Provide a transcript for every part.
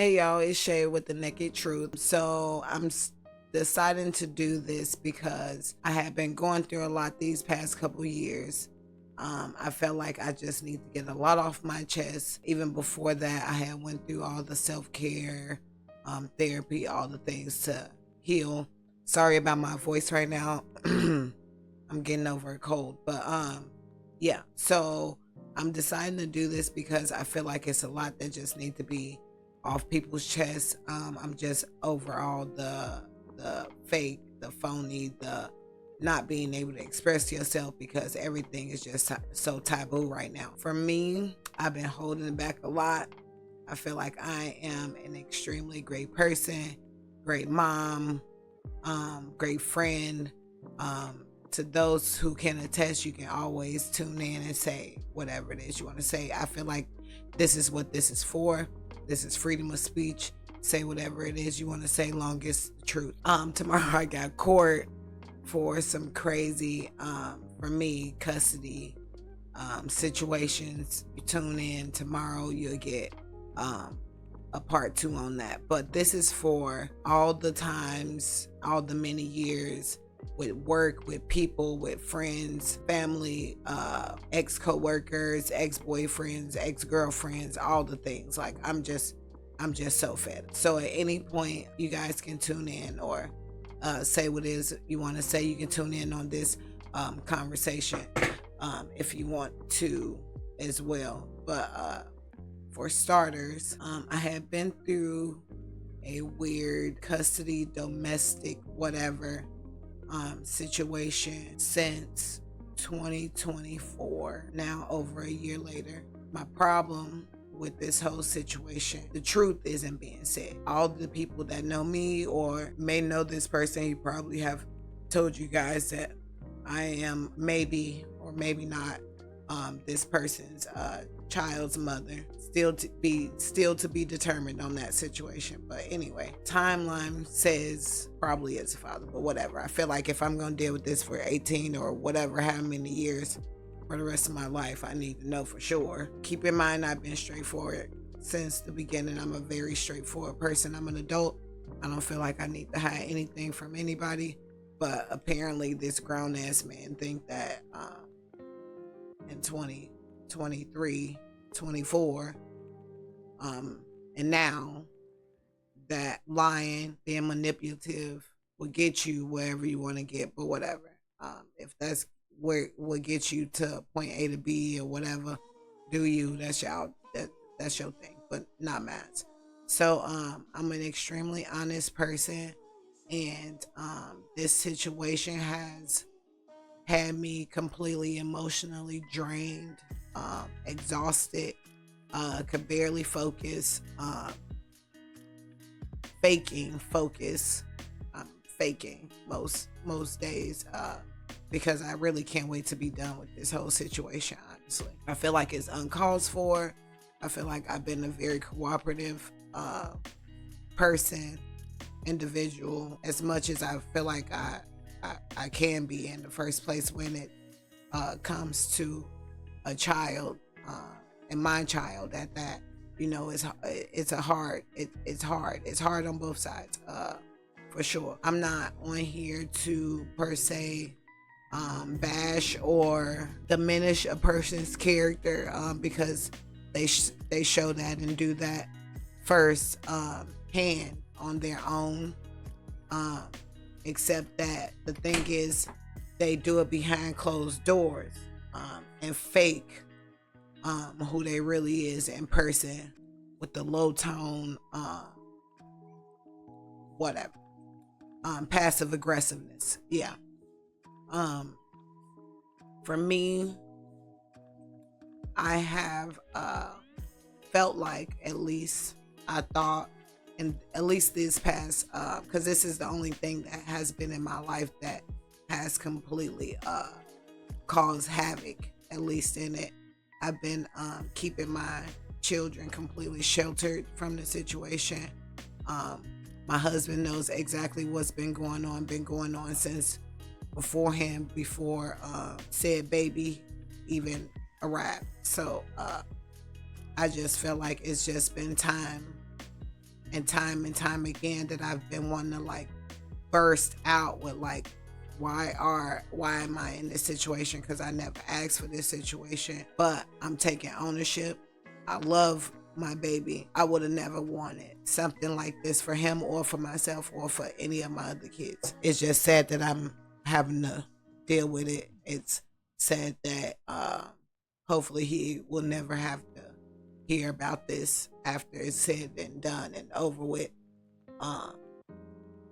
Hey y'all, it's Shay with the Naked Truth. So deciding to do this because I have been going through a lot these past couple years. I felt like I just need to get a lot off my chest. Even before that, I had went through all the self-care, therapy, all the things to heal. Sorry about my voice right now. I'm getting over a cold, but yeah. So I'm deciding to do this because I feel like it's a lot that just need to be off people's chests. I'm just overall the fake, the phony, the not being able to express yourself because everything is just so taboo right now. For me, I've been holding it back a lot. I feel like I am an extremely great person, great mom, great friend. To those who can attest, you can always tune in and say whatever it is you want to say. I feel like this is what this is for. This is freedom of speech. Say whatever it is you want to say, long as the truth. Tomorrow I got court for some crazy, for me, custody situations. You tune in tomorrow, you'll get a part 2 on that. But this is for all the times, all the many years with work, with people, with friends, family, ex co-workers, ex-boyfriends, ex-girlfriends, all the things. Like I'm just so fed. So at any point you guys can tune in or say what it is you want to say. You can tune in on this conversation if you want to as well. But for starters, I have been through a weird custody, domestic, whatever situation since 2024, now over a year later. My problem with this whole situation, the truth isn't being said. All the people that know me or may know this person, he probably have told you guys that I am maybe or maybe not this person's child's mother. Still to be determined on that situation. But anyway, timeline says probably is a father, but whatever. I feel like if I'm gonna deal with this for 18 or whatever, how many years for the rest of my life, I need to know for sure. Keep in mind, I've been straightforward since the beginning. I'm a very straightforward person. I'm an adult. I don't feel like I need to hide anything from anybody. But apparently this grown ass man think that in 2023, 24, and now that lying, being manipulative will get you wherever you want to get, but whatever. If that's where will get you to point A to B or whatever, do you? That's that's your thing, but not mine. So I'm an extremely honest person, and this situation has had me completely emotionally drained, exhausted, could barely focus, faking focus. I'm faking most days because I really can't wait to be done with this whole situation. Honestly, I feel like it's uncalled for. I feel like I've been a very cooperative person, individual, as much as I feel like I can be in the first place when it comes to a child, and my child at that. You know, it's hard on both sides, for sure. I'm not on here to per se bash or diminish a person's character, because they show that and do that first hand on their own, except that the thing is they do it behind closed doors, and fake who they really is in person with the low tone, whatever, passive aggressiveness. Yeah. For me, I have felt like, at least I thought, and at least this past, because this is the only thing that has been in my life that has completely caused havoc, at least in it. I've been keeping my children completely sheltered from the situation. My husband knows exactly what's been going on since beforehand, before said baby even arrived. So I just felt like it's just been time and time again that I've been wanting to like burst out with like, why am I in this situation? Because I never asked for this situation, but I'm taking ownership. I love my baby. I would have never wanted something like this for him or for myself or for any of my other kids. It's just sad that I'm having to deal with it. It's sad that hopefully he will never have to hear about this after it's said and done and over with. Um,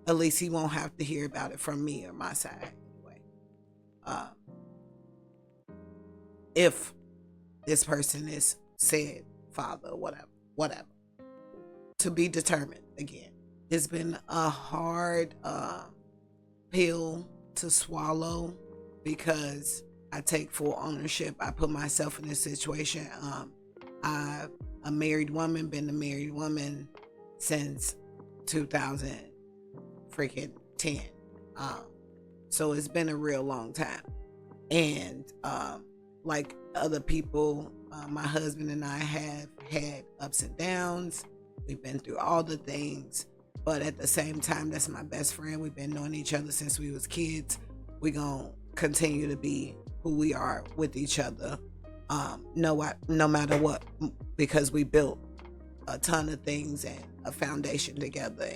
at least he won't have to hear about it from me or my side anyway. Um, if this person is said father or whatever, to be determined again. It's been a hard pill to swallow because I take full ownership. I put myself in this situation. I'm a married woman, been a married woman since 2010. So it's been a real long time. And like other people, my husband and I have had ups and downs. We've been through all the things, but at the same time, that's my best friend. We've been knowing each other since we was kids. We gonna continue to be who we are with each other, no matter what, because we built a ton of things and a foundation together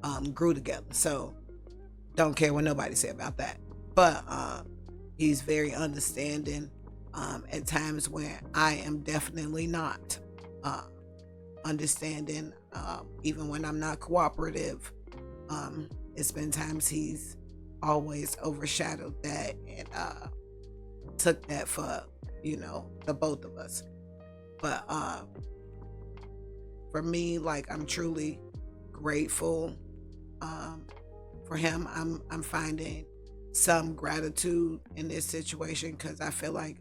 and grew together. So don't care what nobody say about that. But he's very understanding at times when I am definitely not understanding, even when I'm not cooperative. It's been times he's always overshadowed that and took that for, the both of us. But for me, like, I'm truly grateful for him. I'm finding some gratitude in this situation because I feel like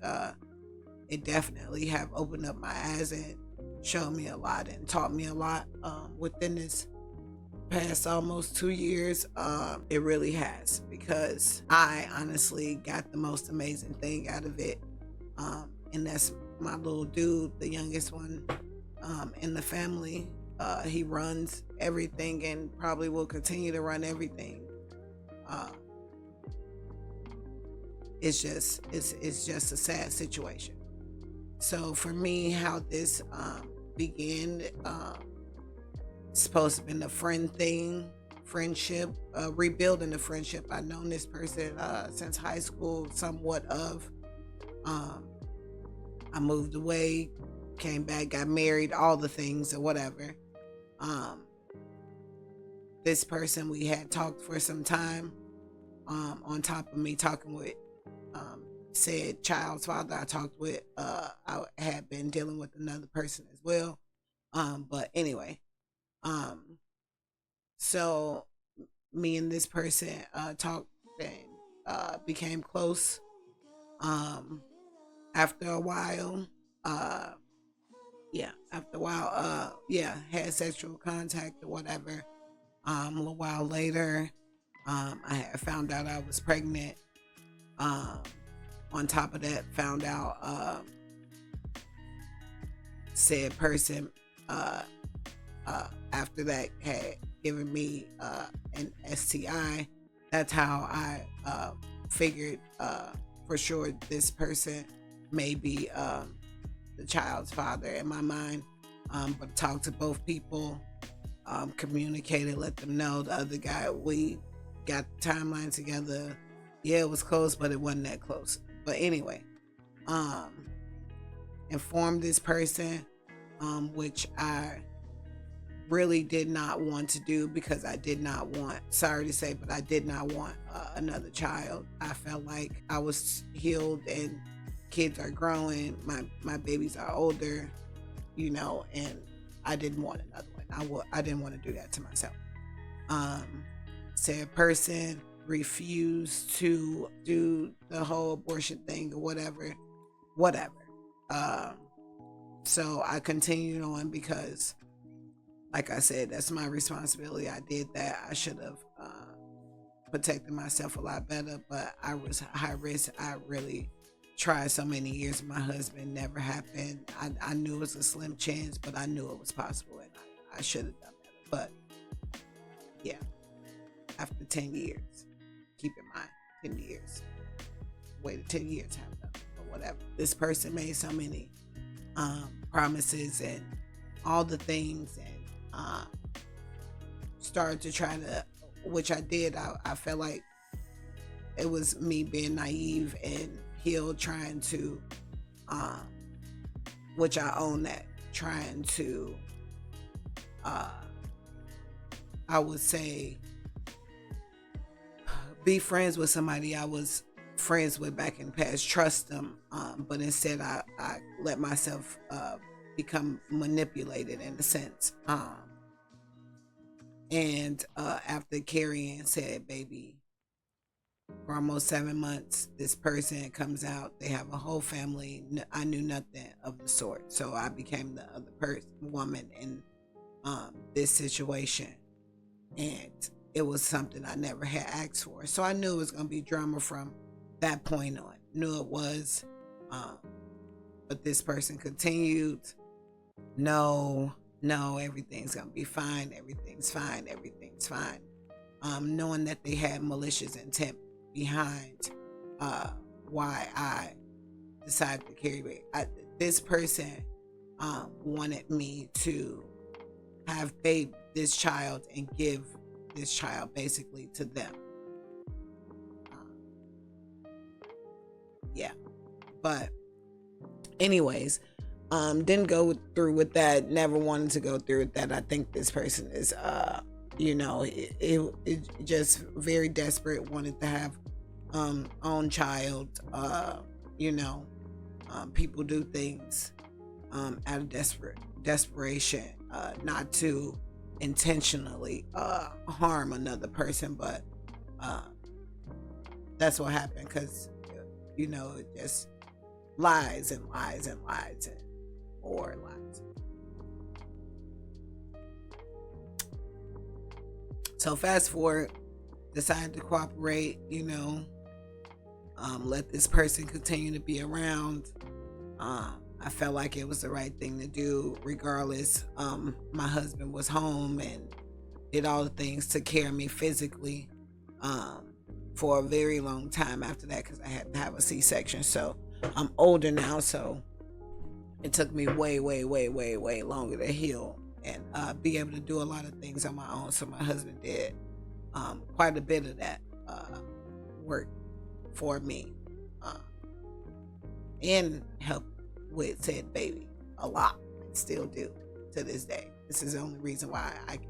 it definitely have opened up my eyes and showed me a lot and taught me a lot within this past almost 2 years. It really has, because I honestly got the most amazing thing out of it, and that's my little dude, the youngest one in the family. He runs everything and probably will continue to run everything. It's just a sad situation. So for me, how this began, supposed to have been a friendship, rebuilding the friendship. I've known this person since high school, somewhat of. I moved away, came back, got married, all the things or whatever. This person, we had talked for some time, on top of me talking with said child's father. I talked with, I had been dealing with another person as well. But anyway, so me and this person talked and became close. After a while, had sexual contact or whatever. A little while later, I had found out I was pregnant. On top of that, found out said person after that had given me an STI. That's how I figured for sure this person may be the child's father in my mind. But talked to both people, communicated, let them know. The other guy, we got the timeline together. Yeah, it was close, but it wasn't that close. But anyway, informed this person, which I really did not want to do, because I did not want, sorry to say, but I did not want another child. I felt like I was healed and kids are growing. My babies are older, and I didn't want another one. I didn't want to do that to myself. Said person refused to do the whole abortion thing or whatever. So I continued on because, like I said, that's my responsibility. I did that. I should have protected myself a lot better, but I was high risk. I really tried so many years with my husband. Never happened. I knew it was a slim chance, but I knew it was possible, and I should have done But yeah, after 10 years, keep in mind, 10 years, waited 10 years to have nothing, or whatever. This person made so many promises and all the things, and started to try to, which I did. I felt like it was me being naive and healed, trying to, which I own that, trying to, I would say, be friends with somebody I was friends with back in the past, trust them, but instead I let myself become manipulated in a sense. And after Carrie Ann said, baby, for almost 7 months, this person comes out, they have a whole family. I knew nothing of the sort. So I became the other woman in this situation. And it was something I never had asked for. So I knew it was going to be drama from that point on. Knew it was. But this person continued. No, everything's going to be fine. Everything's fine. Everything's fine. Knowing that they had malicious intent behind why I decided to carry it. This person wanted me to have this child and give this child basically to them. Yeah. But anyways, didn't go through with that, never wanted to go through with that. I think this person is it just very desperate, wanted to have own child. People do things out of desperation, not to intentionally harm another person, but that's what happened, because it just lies and lies and lies and more lies. So fast forward, decided to cooperate, let this person continue to be around. I felt like it was the right thing to do regardless. My husband was home and did all the things, took care of me physically for a very long time after that, because I had to have a C-section. So I'm older now, so it took me way longer to heal and be able to do a lot of things on my own. So my husband did quite a bit of that work for me and helped with said baby a lot, and still do to this day. This is the only reason why I can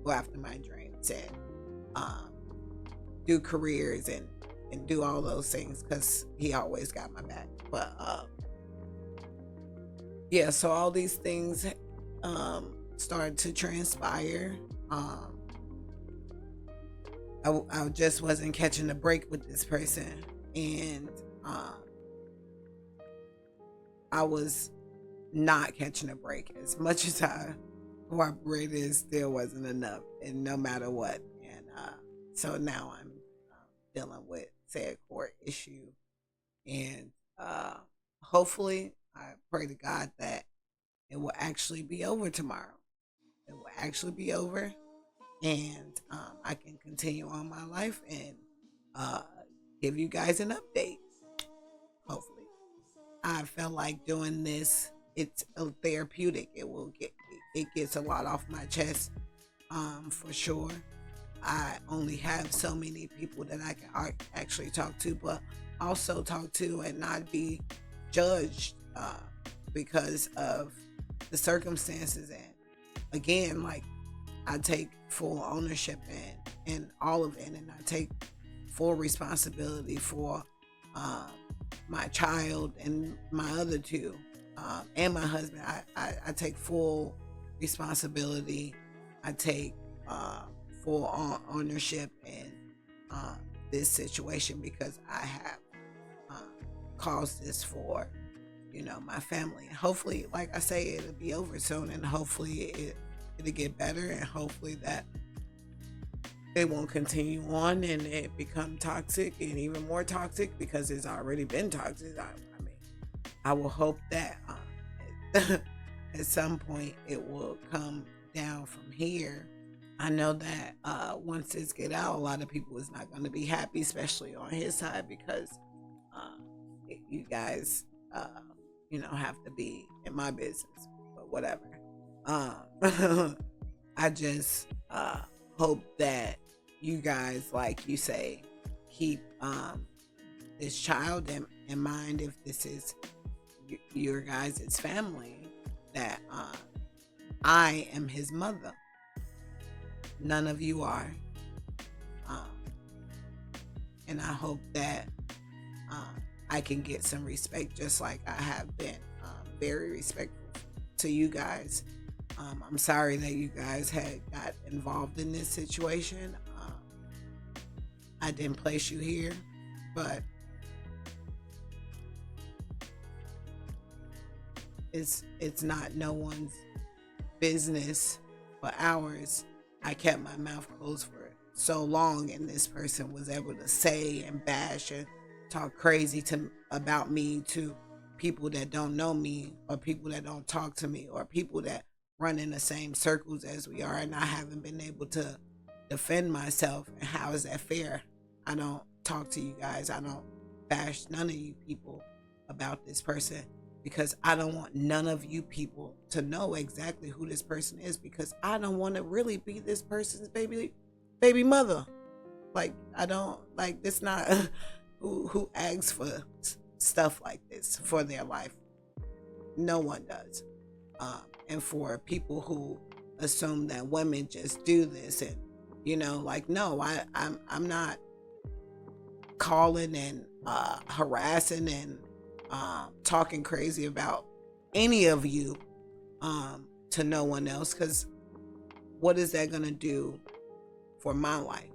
go after my dreams and do careers and do all those things, because he always got my back. But yeah, so all these things started to transpire. I just wasn't catching a break with this person, and I was not catching a break. As much as I cooperated, it still wasn't enough, and no matter what. And so now I'm dealing with said court issue, and hopefully I pray to God that it will actually be over tomorrow. It will actually be over, and I can continue on my life and give you guys an update. Hopefully, I felt like doing this. It's a therapeutic. It gets a lot off my chest, for sure. I only have so many people that I can actually talk to, but also talk to and not be judged because of the circumstances. And again, like, I take full ownership and all of it, and I take full responsibility for my child and my other two, and my husband. I take full responsibility. I take full ownership in this situation, because I have caused this for my family. And hopefully, like I say, it'll be over soon, and hopefully it'll get better, and hopefully that it won't continue on and it become toxic and even more toxic, because it's already been toxic. I mean, I will hope that at some point it will come down from here, I know that once this get out, a lot of people is not going to be happy, especially on his side, because uh, you guys, uh, have to be in my business. But whatever. I just hope that you guys, like you say, keep this child in mind if this is your guys' family. That I am his mother. None of you are. Um, and I hope that I can get some respect, just like I have been very respectful to you guys. I'm sorry that you guys had got involved in this situation. I didn't place you here, but it's not no one's business but ours. I kept my mouth closed for so long, and this person was able to say and bash and talk crazy to about me to people that don't know me, or people that don't talk to me, or people that run in the same circles as we are, and I haven't been able to defend myself. And how is that fair? I don't talk to you guys. I don't bash none of you people about this person, because I don't want none of you people to know exactly who this person is, because I don't want to really be this person's baby mother. Like, I don't like this. Not who asks for stuff like this for their life. No one does. And for people who assume that women just do this, and like, no, I'm not calling and harassing and talking crazy about any of you to no one else, because what is that gonna do for my life?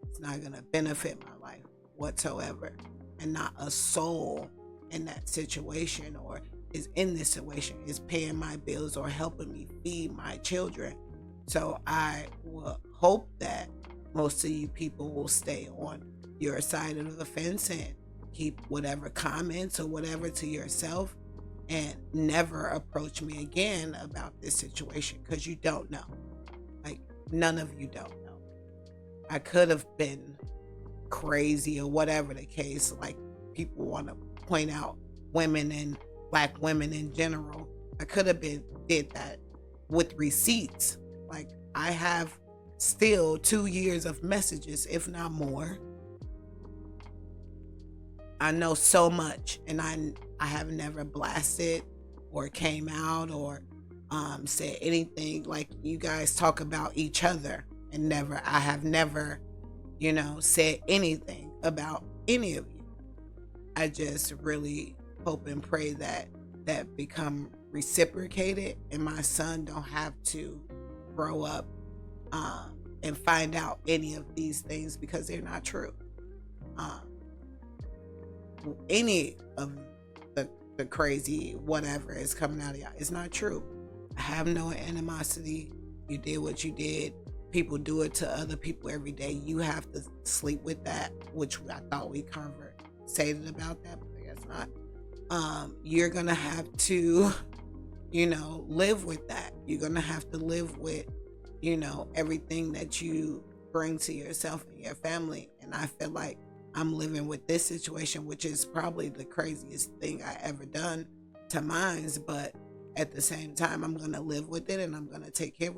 It's not gonna benefit my life whatsoever. And not a soul in that situation, or is in this situation, is paying my bills or helping me feed my children. So I will hope that most of you people will stay on your side of the fence and keep whatever comments or whatever to yourself, and never approach me again about this situation, because you don't know. Like, none of you don't know. I could have been crazy or whatever the case. Like, people want to point out women and black women in general. I could have did that with receipts. Like, I have still 2 years of messages, if not more. I know so much, and I have never blasted or came out or said anything like you guys talk about each other, and I have never, said anything about any of you. I just really hope and pray that become reciprocated, and my son don't have to grow up and find out any of these things, because they're not true. Any of the crazy whatever is coming out of y'all, it's not true. I have no animosity. You did what you did. People do it to other people every day. You have to sleep with that, which I thought we conversated about that, but I guess not. You're gonna have to live with that. You're gonna have to live with everything that you bring to yourself and your family. And I feel like I'm living with this situation, which is probably the craziest thing I ever done to mines. But at the same time, I'm going to live with it, and we're going to take care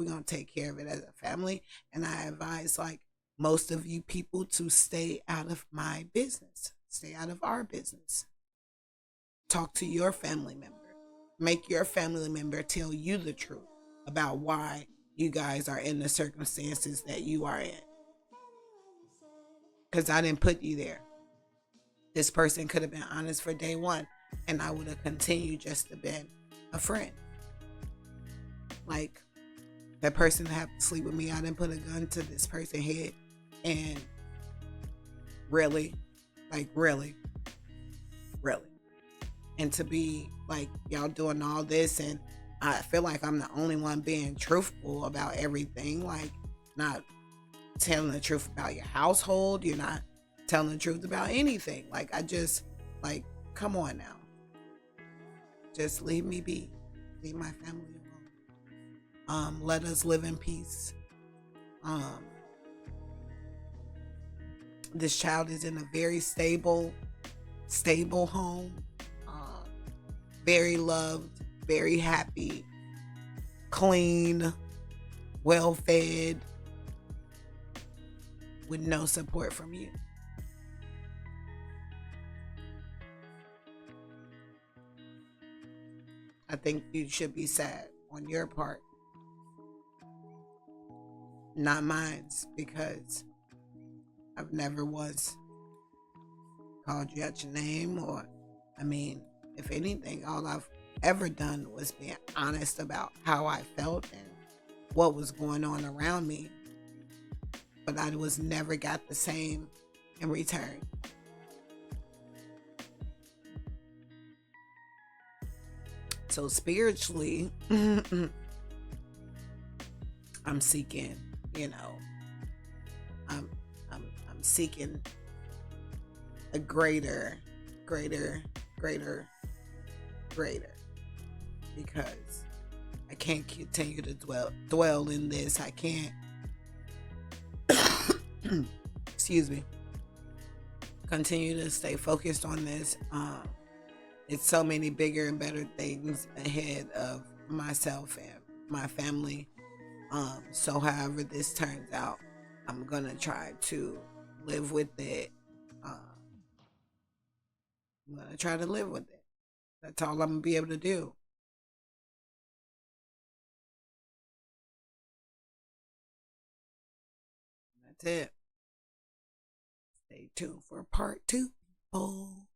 of it as a family. And I advise, like most of you people, to stay out of my business, stay out of our business. Talk to your family member. Make your family member tell you the truth about why you guys are in the circumstances that you are in. Because I didn't put you there. This person could have been honest for day one, and I would have continued just to been a friend. Like, that person to have to sleep with me, I didn't put a gun to this person's head. And really, really. And to be like, y'all doing all this, and I feel like I'm the only one being truthful about everything. Like, not telling the truth about your household. You're not telling the truth about anything. Like, I just, like, come on now. Just leave me be. Leave my family alone. Let us live in peace. Um, this child is in a very stable home, um, very loved, very happy, clean, well fed, with no support from you. I think you should be sad on your part, not mine's, because I've never once called you out your name, or, I mean, if anything, all I've ever done was being honest about how I felt and what was going on around me, but I was never got the same in return. So spiritually, I'm seeking, you know, I'm I'm seeking a greater, greater, greater, because I can't continue to dwell in this. I can't excuse me, continue to stay focused on this. It's so many bigger and better things ahead of myself and my family. So however this turns out, I'm gonna try to live with it. Uh, I'm gonna try to live with it. That's all I'm gonna be able to do. That's it. Stay tuned for part two. Oh.